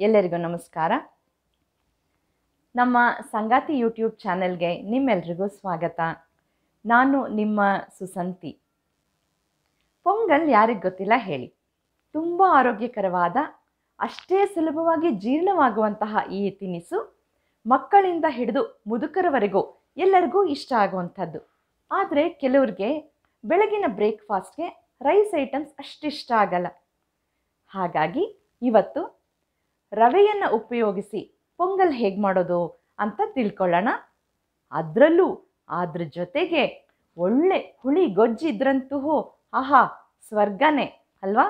ಎಲ್ಲರಿಗೂ ನಮಸ್ಕಾರ. ನಮ್ಮ ಸಂಗಾತಿ ಯೂಟ್ಯೂಬ್ ಚಾನೆಲ್ಗೆ ನಿಮ್ಮೆಲ್ರಿಗೂ ಸ್ವಾಗತ. ನಾನು ನಿಮ್ಮ ಸುಸಂತಿ. ಪೊಂಗಲ್ ಯಾರಿಗೆ ಗೊತ್ತಿಲ್ಲ ಹೇಳಿ. ತುಂಬ ಆರೋಗ್ಯಕರವಾದ, ಅಷ್ಟೇ ಸುಲಭವಾಗಿ ಜೀರ್ಣವಾಗುವಂತಹ ಈ ತಿನಿಸು ಮಕ್ಕಳಿಂದ ಹಿಡಿದು ಮುದುಕರವರೆಗೂ ಎಲ್ಲರಿಗೂ ಇಷ್ಟ ಆಗುವಂಥದ್ದು. ಆದರೆ ಕೆಲವ್ರಿಗೆ ಬೆಳಗಿನ ಬ್ರೇಕ್ಫಾಸ್ಟ್ಗೆ ರೈಸ್ ಐಟಮ್ಸ್ ಅಷ್ಟಿಷ್ಟ ಆಗಲ್ಲ. ಹಾಗಾಗಿ ಇವತ್ತು ರವೆಯನ್ನು ಉಪಯೋಗಿಸಿ ಪೊಂಗಲ್ ಹೇಗೆ ಮಾಡೋದು ಅಂತ ತಿಳ್ಕೊಳ್ಳೋಣ. ಅದರಲ್ಲೂ ಅದ್ರ ಜೊತೆಗೆ ಒಳ್ಳೆ ಹುಳಿ ಗೊಜ್ಜಿದ್ರಂತೂ ಆಹಾ ಸ್ವರ್ಗನೇ ಅಲ್ವಾ.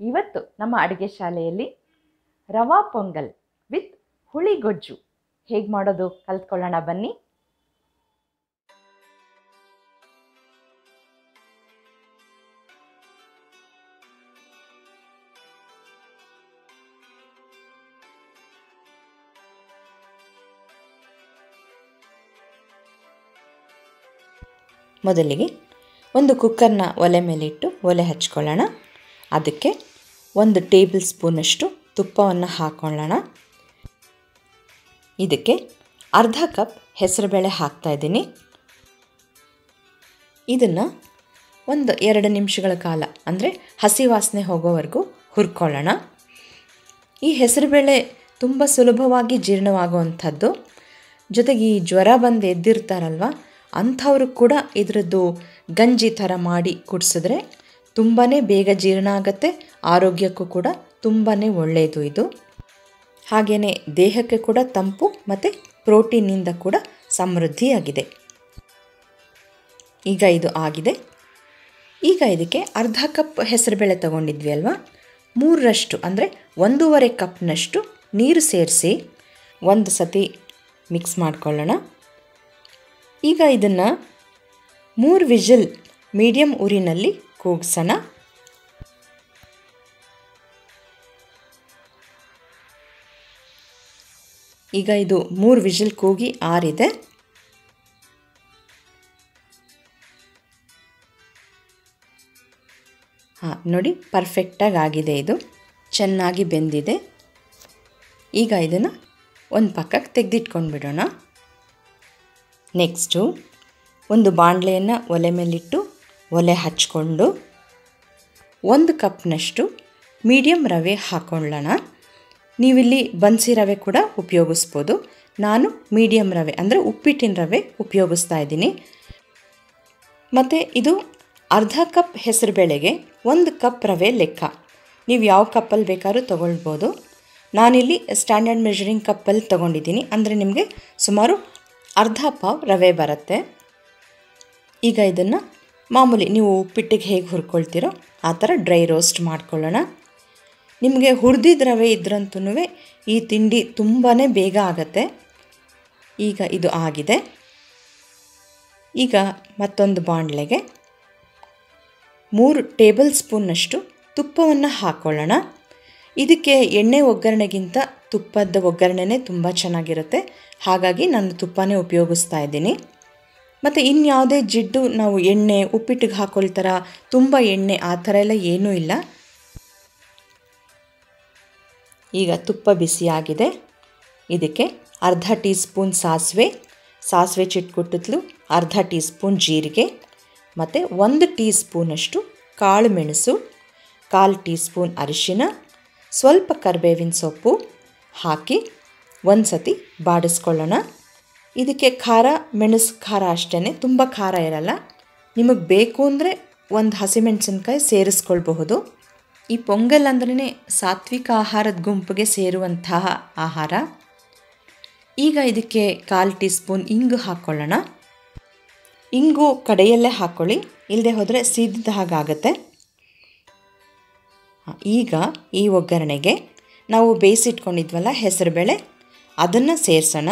ಇವತ್ತು ನಮ್ಮ ಅಡುಗೆ ಶಾಲೆಯಲ್ಲಿ ರವಾ ಪೊಂಗಲ್ ವಿತ್ ಹುಳಿ ಗೊಜ್ಜು ಹೇಗೆ ಮಾಡೋದು ಕಲ್ತ್ಕೊಳ್ಳೋಣ ಬನ್ನಿ. ಮೊದಲಿಗೆ ಒಂದು ಕುಕ್ಕರ್ನ ಒಲೆ ಮೇಲಿಟ್ಟು ಒಲೆ ಹಚ್ಕೊಳ್ಳೋಣ. ಅದಕ್ಕೆ 1 ಟೇಬಲ್ ಸ್ಪೂನಷ್ಟು ತುಪ್ಪವನ್ನು ಹಾಕ್ಕೊಳ್ಳೋಣ. ಇದಕ್ಕೆ ಅರ್ಧ ಕಪ್ ಹೆಸರುಬೇಳೆ ಹಾಕ್ತಾಯಿದ್ದೀನಿ. ಇದನ್ನು 1-2 ನಿಮಿಷಗಳ ಕಾಲ ಅಂದರೆ ಹಸಿ ವಾಸನೆ ಹೋಗೋವರೆಗೂ ಹುರ್ಕೊಳ್ಳೋಣ. ಈ ಹೆಸರುಬೇಳೆ ತುಂಬ ಸುಲಭವಾಗಿ ಜೀರ್ಣವಾಗುವಂಥದ್ದು. ಜೊತೆಗೆ ಈ ಜ್ವರ ಬಂದು ಎದ್ದಿರ್ತಾರಲ್ವ ಅಂಥವರು ಕೂಡ ಇದರದ್ದು ಗಂಜಿ ಥರ ಮಾಡಿ ಕುಡಿಸಿದ್ರೆ ತುಂಬಾ ಬೇಗ ಜೀರ್ಣ ಆಗುತ್ತೆ. ಆರೋಗ್ಯಕ್ಕೂ ಕೂಡ ತುಂಬಾ ಒಳ್ಳೆಯದು ಇದು. ಹಾಗೆಯೇ ದೇಹಕ್ಕೆ ಕೂಡ ತಂಪು ಮತ್ತು ಪ್ರೋಟೀನಿಂದ ಕೂಡ ಸಮೃದ್ಧಿಯಾಗಿದೆ. ಈಗ ಇದು ಆಗಿದೆ. ಈಗ ಇದಕ್ಕೆ ಅರ್ಧ ಕಪ್ ಹೆಸರುಬೇಳೆ ತಗೊಂಡಿದ್ವಿ ಅಲ್ವಾ, 3ರಷ್ಟು ಅಂದರೆ 1.5 ಕಪ್ನಷ್ಟು ನೀರು ಸೇರಿಸಿ ಒಂದು ಸತಿ ಮಿಕ್ಸ್ ಮಾಡ್ಕೊಳ್ಳೋಣ. ಈಗ ಇದನ್ನು 3 ವಿಷಲ್ ಮೀಡಿಯಮ್ ಉರಿನಲ್ಲಿ ಕೂಗಿಸೋಣ. ಈಗ ಇದು 3 ವಿಷಲ್ ಕೂಗಿ ಆರಿದೆ. ನೋಡಿ ಪರ್ಫೆಕ್ಟಾಗಿ ಆಗಿದೆ. ಇದು ಚೆನ್ನಾಗಿ ಬೆಂದಿದೆ. ಈಗ ಇದನ್ನು ಒಂದು ಪಕ್ಕಕ್ಕೆ ತೆಗೆದಿಟ್ಕೊಂಡು ಬಿಡೋಣ. ನೆಕ್ಸ್ಟು ಒಂದು ಬಾಣಲೆಯನ್ನು ಒಲೆ ಮೇಲಿಟ್ಟು ಒಲೆ ಹಚ್ಕೊಂಡು 1 ಕಪ್ನಷ್ಟು ಮೀಡಿಯಮ್ ರವೆ ಹಾಕ್ಕೊಳ್ಳೋಣ. ನೀವಿಲ್ಲಿ ಬನ್ಸಿ ರವೆ ಕೂಡ ಉಪಯೋಗಿಸ್ಬೋದು. ನಾನು ಮೀಡಿಯಮ್ ರವೆ ಅಂದರೆ ಉಪ್ಪಿಟ್ಟಿನ ರವೆ ಉಪಯೋಗಿಸ್ತಾ ಇದ್ದೀನಿ. ಮತ್ತು ಇದು ಅರ್ಧ ಕಪ್ ಹೆಸರುಬೇಳೆಗೆ 1 ಕಪ್ ರವೆ ಲೆಕ್ಕ. ನೀವು ಯಾವ ಕಪ್ಪಲ್ಲಿ ಬೇಕಾದ್ರೂ ತೊಗೊಳ್ಬೋದು. ನಾನಿಲ್ಲಿ ಸ್ಟ್ಯಾಂಡರ್ಡ್ ಮೆಷರಿಂಗ್ ಕಪ್ಪಲ್ಲಿ ತೊಗೊಂಡಿದ್ದೀನಿ. ಅಂದರೆ ನಿಮಗೆ ಸುಮಾರು ಅರ್ಧ ಪಾವ್ ರವೆ ಬರುತ್ತೆ. ಈಗ ಇದನ್ನು ಮಾಮೂಲಿ ನೀವು ಉಪ್ಪಿಟ್ಟಿಗೆ ಹೇಗೆ ಹುರ್ಕೊಳ್ತೀರೋ ಆ ಥರ ಡ್ರೈ ರೋಸ್ಟ್ ಮಾಡ್ಕೊಳ್ಳೋಣ. ನಿಮಗೆ ಹುರಿದಿದ್ದ ರವೆ ಇದ್ರಂತೂ ಈ ತಿಂಡಿ ತುಂಬಾ ಬೇಗ ಆಗುತ್ತೆ. ಈಗ ಇದು ಆಗಿದೆ. ಈಗ ಮತ್ತೊಂದು ಬಾಣಲೆಗೆ 3 ಟೇಬಲ್ ಸ್ಪೂನ್ನಷ್ಟು ತುಪ್ಪವನ್ನು ಹಾಕ್ಕೊಳ್ಳೋಣ. ಇದಕ್ಕೆ ಎಣ್ಣೆ ಒಗ್ಗರಣೆಗಿಂತ ತುಪ್ಪದ ಒಗ್ಗರಣೆನೇ ತುಂಬ ಚೆನ್ನಾಗಿರುತ್ತೆ. ಹಾಗಾಗಿ ನಾನು ತುಪ್ಪನೇ ಉಪಯೋಗಿಸ್ತಾ ಇದ್ದೀನಿ. ಮತ್ತು ಇನ್ಯಾವುದೇ ಜಿಡ್ಡು ನಾವು ಎಣ್ಣೆ ಉಪ್ಪಿಟ್ಟಿಗೆ ಹಾಕೊಳ್ತಾರ ತುಂಬ ಎಣ್ಣೆ ಆ ಥರ ಎಲ್ಲ ಏನೂ ಇಲ್ಲ. ಈಗ ತುಪ್ಪ ಬಿಸಿಯಾಗಿದೆ. ಇದಕ್ಕೆ ಅರ್ಧ ಟೀ ಸ್ಪೂನ್ ಸಾಸಿವೆ ಚಿಟ್ಕುಟ್ಟಿದ್ಲು, ಅರ್ಧ ಟೀ ಸ್ಪೂನ್ ಜೀರಿಗೆ ಮತ್ತು 1 ಟೀ ಸ್ಪೂನಷ್ಟು ಕಾಳು ಮೆಣಸು, 1/4 ಟೀ ಸ್ಪೂನ್ ಅರಿಶಿನ, ಸ್ವಲ್ಪ ಕರಿಬೇವಿನ ಸೊಪ್ಪು ಹಾಕಿ ಒಂದು ಸತಿ ಬಾಡಿಸ್ಕೊಳ್ಳೋಣ. ಇದಕ್ಕೆ ಖಾರ ಮೆಣಸು ಖಾರ ಅಷ್ಟೇ, ತುಂಬ ಖಾರ ಇರಲ್ಲ. ನಿಮಗೆ ಬೇಕು ಅಂದರೆ 1 ಹಸಿಮೆಣಸಿನ್ಕಾಯಿ ಸೇರಿಸ್ಕೊಳ್ಬಹುದು. ಈ ಪೊಂಗಲ್ ಅಂದ್ರೇ ಸಾತ್ವಿಕ ಆಹಾರದ ಗುಂಪಿಗೆ ಸೇರುವಂತಹ ಆಹಾರ. ಈಗ ಇದಕ್ಕೆ 1/4 ಟೀ ಸ್ಪೂನ್ ಇಂಗು ಹಾಕ್ಕೊಳ್ಳೋಣ. ಇಂಗು ಕಡೆಯಲ್ಲೇ ಹಾಕ್ಕೊಳ್ಳಿ, ಇಲ್ಲದೆ ಹೋದರೆ ಸೀದಿದ ಹಾಗಾಗತ್ತೆ. ಈಗ ಈ ಒಗ್ಗರಣೆಗೆ ನಾವು ಬೇಯಿಸಿಟ್ಕೊಂಡಿದ್ವಲ್ಲ ಹೆಸರುಬೇಳೆ, ಅದನ್ನು ಸೇರಿಸೋಣ.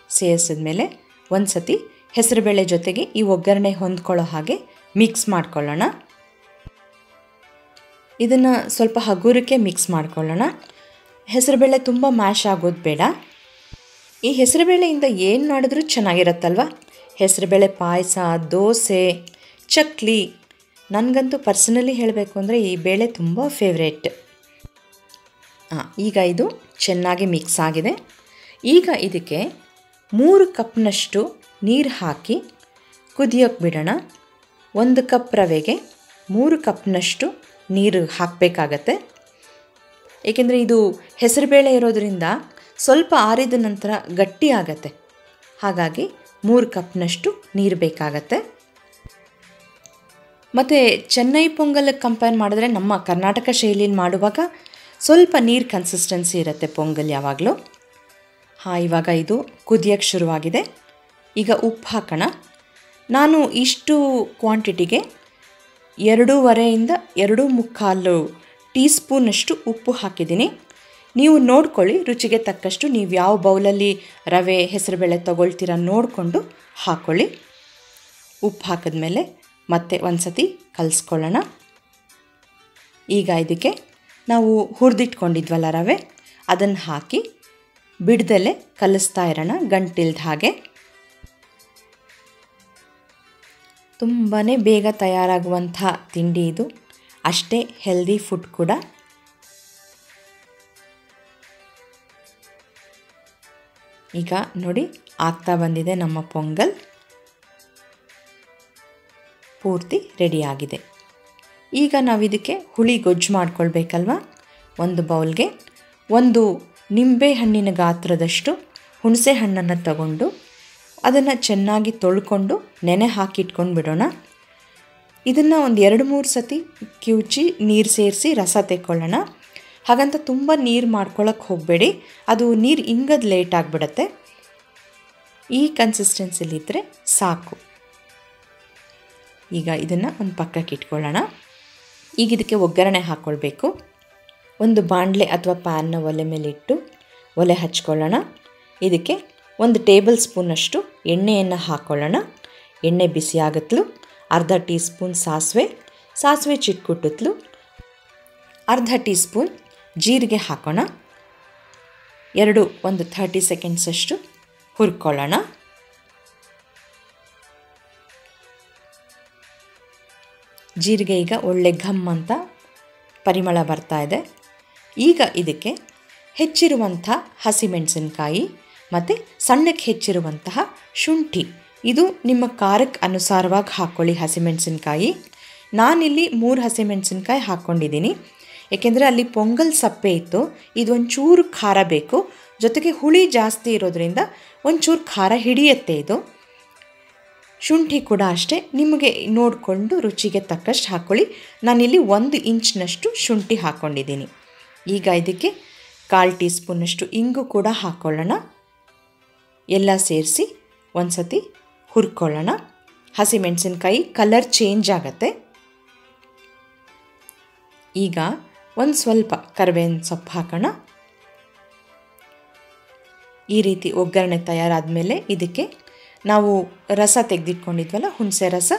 ಸೇರಿಸಿದ್ಮೇಲೆ ಒಂದು ಸತಿ ಹೆಸರುಬೇಳೆ ಜೊತೆಗೆ ಈ ಒಗ್ಗರಣೆ ಹೊಂದ್ಕೊಳ್ಳೋ ಹಾಗೆ ಮಿಕ್ಸ್ ಮಾಡ್ಕೊಳ್ಳೋಣ. ಇದನ್ನು ಸ್ವಲ್ಪ ಹಗುರಕ್ಕೆ ಮಿಕ್ಸ್ ಮಾಡ್ಕೊಳ್ಳೋಣ. ಹೆಸರುಬೇಳೆ ತುಂಬ ಮ್ಯಾಶ್ ಆಗೋದು ಬೇಡ. ಈ ಹೆಸರುಬೇಳೆಯಿಂದ ಏನು ಮಾಡಿದ್ರೂ ಚೆನ್ನಾಗಿರುತ್ತಲ್ವ. ಹೆಸರುಬೇಳೆ ಪಾಯಸ, ದೋಸೆ, ಚಕ್ಲಿ, ನನಗಂತೂ ಪರ್ಸನಲಿ ಹೇಳಬೇಕು ಅಂದರೆ ಈ ಬೇಳೆ ತುಂಬ ಫೇವ್ರೇಟ್. ಈಗ ಇದು ಚೆನ್ನಾಗಿ ಮಿಕ್ಸ್ ಆಗಿದೆ. ಈಗ ಇದಕ್ಕೆ 3 ಕಪ್ನಷ್ಟು ನೀರು ಹಾಕಿ ಕುದಿಯೋಕ್ಕೆ ಬಿಡೋಣ. 1 ಕಪ್ ರವೆಗೆ 3 ಕಪ್ನಷ್ಟು ನೀರು ಹಾಕಬೇಕಾಗತ್ತೆ. ಏಕೆಂದರೆ ಇದು ಹೆಸರುಬೇಳೆ ಇರೋದರಿಂದ ಸ್ವಲ್ಪ ಆರಿದ ನಂತರ ಗಟ್ಟಿ ಆಗತ್ತೆ. ಹಾಗಾಗಿ 3 ಕಪ್ನಷ್ಟು ನೀರು ಬೇಕಾಗತ್ತೆ. ಮತ್ತು ಚೆನ್ನೈ ಪೊಂಗಲ್ಗೆ ಕಂಪೇರ್ ಮಾಡಿದ್ರೆ ನಮ್ಮ ಕರ್ನಾಟಕ ಶೈಲಿಯಲ್ಲಿ ಮಾಡುವಾಗ ಸ್ವಲ್ಪ ನೀರು ಕನ್ಸಿಸ್ಟೆನ್ಸಿ ಇರುತ್ತೆ ಪೊಂಗಲ್ ಯಾವಾಗಲೂ. ಇವಾಗ ಇದು ಕುದಿಯೋಕ್ಕೆ ಶುರುವಾಗಿದೆ. ಈಗ ಉಪ್ಪು ಹಾಕೋಣ. ನಾನು ಇಷ್ಟು ಕ್ವಾಂಟಿಟಿಗೆ 2.5 2 ಮುಕ್ಕಾಲು ಟೀ ಸ್ಪೂನಷ್ಟು ಉಪ್ಪು ಹಾಕಿದ್ದೀನಿ. ನೀವು ನೋಡ್ಕೊಳ್ಳಿ, ರುಚಿಗೆ ತಕ್ಕಷ್ಟು ನೀವು ಯಾವ ಬೌಲಲ್ಲಿ ರವೆ ಹೆಸರುಬೇಳೆ ತೊಗೊಳ್ತೀರ ನೋಡಿಕೊಂಡು ಹಾಕ್ಕೊಳ್ಳಿ. ಉಪ್ಪು ಹಾಕಿದ್ಮೇಲೆ ಮತ್ತೆ ಒಂದು ಸತಿ ಕಲಿಸ್ಕೊಳ್ಳೋಣ. ಈಗ ಇದಕ್ಕೆ ನಾವು ಹುರಿದಿಟ್ಕೊಂಡಿದ್ವಲ್ಲ ರವೆ, ಅದನ್ನು ಹಾಕಿ ಬಿಡದಲ್ಲೇ ಕಲಿಸ್ತಾ ಇರೋಣ ಗಂಟಿಲ್ದ ಹಾಗೆ. ತುಂಬಾ ಬೇಗ ತಯಾರಾಗುವಂಥ ತಿಂಡಿ ಇದು, ಅಷ್ಟೇ ಹೆಲ್ದಿ ಫುಡ್ ಕೂಡ. ಈಗ ನೋಡಿ ಆಗ್ತಾ ಬಂದಿದೆ ನಮ್ಮ ಪೊಂಗಲ್, ಪೂರ್ತಿ ರೆಡಿಯಾಗಿದೆ. ಈಗ ನಾವು ಇದಕ್ಕೆ ಹುಳಿ ಗೊಜ್ಜು ಮಾಡ್ಕೊಳ್ಬೇಕಲ್ವ. ಒಂದು ಬೌಲ್ಗೆ 1 ನಿಂಬೆ ಹಣ್ಣಿನ ಗಾತ್ರದಷ್ಟು ಹುಣಸೆ ಹಣ್ಣನ್ನು ತಗೊಂಡು ಅದನ್ನು ಚೆನ್ನಾಗಿ ತೊಳ್ಕೊಂಡು ನೆನೆ ಹಾಕಿಟ್ಕೊಂಡು ಬಿಡೋಣ. ಇದನ್ನು ಒಂದು 2-3 ಸತಿ ಕಿವುಚಿ ನೀರು ಸೇರಿಸಿ ರಸ ತೆಕ್ಕೊಳ್ಳೋಣ. ಹಾಗಂತ ತುಂಬ ನೀರು ಮಾಡ್ಕೊಳ್ಳೋಕ್ಕೆ ಹೋಗಬೇಡಿ, ಅದು ನೀರು ಇಂಗೋದು ಲೇಟ್ ಆಗಿಬಿಡತ್ತೆ. ಈ ಕನ್ಸಿಸ್ಟೆನ್ಸಿಲಿದ್ದರೆ ಸಾಕು. ಈಗ ಇದನ್ನು ಒಂದು ಪಕ್ಕಕ್ಕೆ ಇಟ್ಕೊಳ್ಳೋಣ. ಈಗ ಇದಕ್ಕೆ ಒಗ್ಗರಣೆ ಹಾಕ್ಕೊಳ್ಬೇಕು. ಒಂದು ಬಾಣಲೆ ಅಥವಾ ಪ್ಯಾನ್ನ ಒಲೆ ಮೇಲಿಟ್ಟು ಒಲೆ ಹಚ್ಕೊಳ್ಳೋಣ. ಇದಕ್ಕೆ 1 ಟೇಬಲ್ ಸ್ಪೂನಷ್ಟು ಎಣ್ಣೆಯನ್ನು ಹಾಕ್ಕೊಳ್ಳೋಣ. ಎಣ್ಣೆ ಬಿಸಿ ಆಗತ್ಲು ಅರ್ಧ ಟೀ ಸ್ಪೂನ್ ಸಾಸಿವೆ ಚಿಟ್ಕುಟ್ಟುತ್ತಲು, ಅರ್ಧ ಟೀ ಸ್ಪೂನ್ ಜೀರಿಗೆ ಹಾಕೋಣ. ಒಂದು 30 ಸೆಕೆಂಡ್ಸಷ್ಟು ಹುರ್ಕೊಳ್ಳೋಣ. ಜೀರಿಗೆ ಈಗ ಒಳ್ಳೆ ಘಮ್ ಅಂತ ಪರಿಮಳ ಬರ್ತಾ ಇದೆ. ಈಗ ಇದಕ್ಕೆ ಹೆಚ್ಚಿರುವಂಥ ಹಸಿಮೆಣಸಿನಕಾಯಿ ಮತ್ತು ಸಣ್ಣಕ್ಕೆ ಹೆಚ್ಚಿರುವಂತಹ ಶುಂಠಿ, ಇದು ನಿಮ್ಮ ಖಾರಕ್ಕೆ ಅನುಸಾರವಾಗಿ ಹಾಕ್ಕೊಳ್ಳಿ. ಹಸಿಮೆಣಸಿನಕಾಯಿ ನಾನಿಲ್ಲಿ 3 ಹಸಿಮೆಣಸಿನಕಾಯಿ ಹಾಕ್ಕೊಂಡಿದ್ದೀನಿ, ಏಕೆಂದರೆ ಅಲ್ಲಿ ಪೊಂಗಲ್ ಸಪ್ಪೆ ಇತ್ತು. ಇದು ಒಂಚೂರು ಖಾರ ಬೇಕು, ಜೊತೆಗೆ ಹುಳಿ ಜಾಸ್ತಿ ಇರೋದ್ರಿಂದ ಒಂಚೂರು ಖಾರ ಹಿಡಿಯುತ್ತೆ ಇದು. ಶುಂಠಿ ಕೂಡ ಅಷ್ಟೇ, ನಿಮಗೆ ನೋಡಿಕೊಂಡು ರುಚಿಗೆ ತಕ್ಕಷ್ಟು ಹಾಕ್ಕೊಳ್ಳಿ. ನಾನಿಲ್ಲಿ 1 ಇಂಚ್ನಷ್ಟು ಶುಂಠಿ ಹಾಕ್ಕೊಂಡಿದ್ದೀನಿ. ಈಗ ಇದಕ್ಕೆ 1/4 ಟೀ ಸ್ಪೂನಷ್ಟು ಇಂಗು ಕೂಡ ಹಾಕ್ಕೊಳ್ಳೋಣ. ಎಲ್ಲ ಸೇರಿಸಿ ಒಂದು ಸತಿ ಹುರ್ಕೊಳ್ಳೋಣ. ಹಸಿಮೆಣಸಿನ್ಕಾಯಿ ಕಲರ್ ಚೇಂಜ್ ಆಗುತ್ತೆ. ಈಗ ಒಂದು ಸ್ವಲ್ಪ ಕರಿಬೇವಿನ ಸೊಪ್ಪು ಹಾಕೋಣ. ಈ ರೀತಿ ಒಗ್ಗರಣೆ ತಯಾರಾದ ಮೇಲೆ ಇದಕ್ಕೆ ನಾವು ರಸ ತೆಗೆದಿಟ್ಕೊಂಡಿದ್ವಲ್ಲ, ಹುಣಸೆ ರಸ,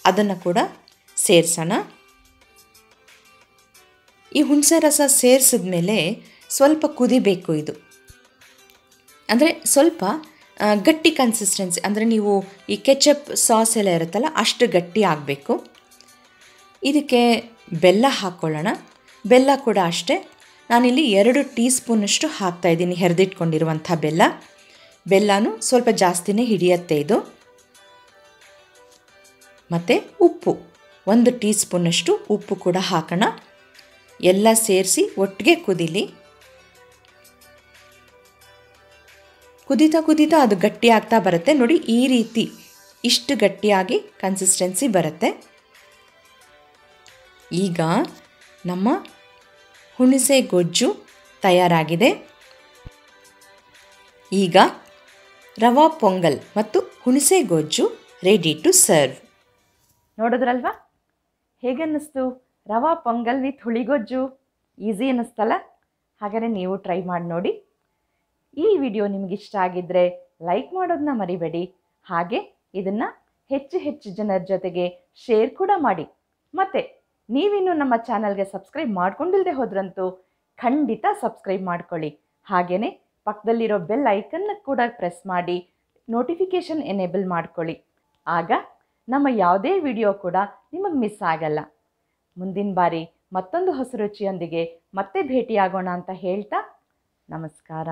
ಅದನ್ನು ಕೂಡ ಸೇರಿಸೋಣ. ಈ ಹುಣಸೆ ರಸ ಸೇರಿಸಿದ ಮೇಲೆ ಸ್ವಲ್ಪ ಕುದಿಬೇಕು. ಇದು ಅಂದರೆ ಸ್ವಲ್ಪ ಗಟ್ಟಿ ಕನ್ಸಿಸ್ಟೆನ್ಸಿ, ಅಂದರೆ ನೀವು ಈ ಕೆಚಪ್ ಸಾಸ್ ಎಲ್ಲ ಇರುತ್ತಲ್ಲ ಅಷ್ಟು ಗಟ್ಟಿ ಆಗಬೇಕು. ಇದಕ್ಕೆ ಬೆಲ್ಲ ಹಾಕ್ಕೊಳ್ಳೋಣ. ಬೆಲ್ಲ ಕೂಡ ಅಷ್ಟೇ, ನಾನಿಲ್ಲಿ 2 ಟೀ ಸ್ಪೂನಷ್ಟು ಹಾಕ್ತಾಯಿದ್ದೀನಿ ಹೆರೆದಿಟ್ಕೊಂಡಿರುವಂಥ ಬೆಲ್ಲ. ಬೆಲ್ಲನೂ ಸ್ವಲ್ಪ ಜಾಸ್ತಿನೇ ಹಿಡಿಯುತ್ತೆ ಇದು. ಮತ್ತು ಉಪ್ಪು 1 ಟೀ ಸ್ಪೂನಷ್ಟು ಉಪ್ಪು ಕೂಡ ಹಾಕೋಣ. ಎಲ್ಲ ಸೇರಿಸಿ ಒಟ್ಟಿಗೆ ಕುದೀಲಿ. ಕುದೀತಾ ಅದು ಗಟ್ಟಿ ಆಗ್ತಾ ಬರುತ್ತೆ ನೋಡಿ. ಈ ರೀತಿ ಇಷ್ಟು ಗಟ್ಟಿಯಾಗಿ ಕನ್ಸಿಸ್ಟೆನ್ಸಿ ಬರುತ್ತೆ. ಈಗ ನಮ್ಮ ಹುಣಸೆ ಗೊಜ್ಜು ತಯಾರಾಗಿದೆ. ಈಗ ರವಾ ಪೊಂಗಲ್ ಮತ್ತು ಹುಣಸೆ ಗೊಜ್ಜು ರೆಡಿ ಟು ಸರ್ವ್. ನೋಡಿದ್ರಲ್ವಾ ಹೇಗನ್ನಿಸ್ತು? ರವಾ ಪೊಂಗಲ್ ವಿತ್ ಹುಳಿಗೊಜ್ಜು ಈಸಿ ಅನ್ನಿಸ್ತಲ್ಲ? ಹಾಗಾದರೆ ನೀವು ಟ್ರೈ ಮಾಡಿ ನೋಡಿ. ಈ ವಿಡಿಯೋ ನಿಮಗಿಷ್ಟ ಆಗಿದ್ದರೆ ಲೈಕ್ ಮಾಡೋದನ್ನ ಮರಿಬೇಡಿ. ಹಾಗೆ ಇದನ್ನು ಹೆಚ್ಚು ಜನರ ಜೊತೆಗೆ ಶೇರ್ ಕೂಡ ಮಾಡಿ. ಮತ್ತು ನೀವಿನ್ನೂ ನಮ್ಮ ಚಾನಲ್ಗೆ ಸಬ್ಸ್ಕ್ರೈಬ್ ಮಾಡ್ಕೊಂಡಿಲ್ಲದೆ ಹೋದ್ರಂತೂ ಖಂಡಿತ ಸಬ್ಸ್ಕ್ರೈಬ್ ಮಾಡ್ಕೊಳ್ಳಿ. ಹಾಗೆಯೇ ಪಕ್ಕದಲ್ಲಿರೋ ಬೆಲ್ ಐಕನ್ನ ಕೂಡ ಪ್ರೆಸ್ ಮಾಡಿ ನೋಟಿಫಿಕೇಷನ್ ಎನೇಬಲ್ ಮಾಡ್ಕೊಳ್ಳಿ. ಆಗ ನಮ್ಮ ಯಾವುದೇ ವಿಡಿಯೋ ಕೂಡ ನಿಮಗೆ ಮಿಸ್ ಆಗಲ್ಲ. ಮುಂದಿನ ಬಾರಿ ಮತ್ತೊಂದು ಹೊಸ ರುಚಿಯೊಂದಿಗೆ ಮತ್ತೆ ಭೇಟಿಯಾಗೋಣ ಅಂತ ಹೇಳ್ತಾ ನಮಸ್ಕಾರ.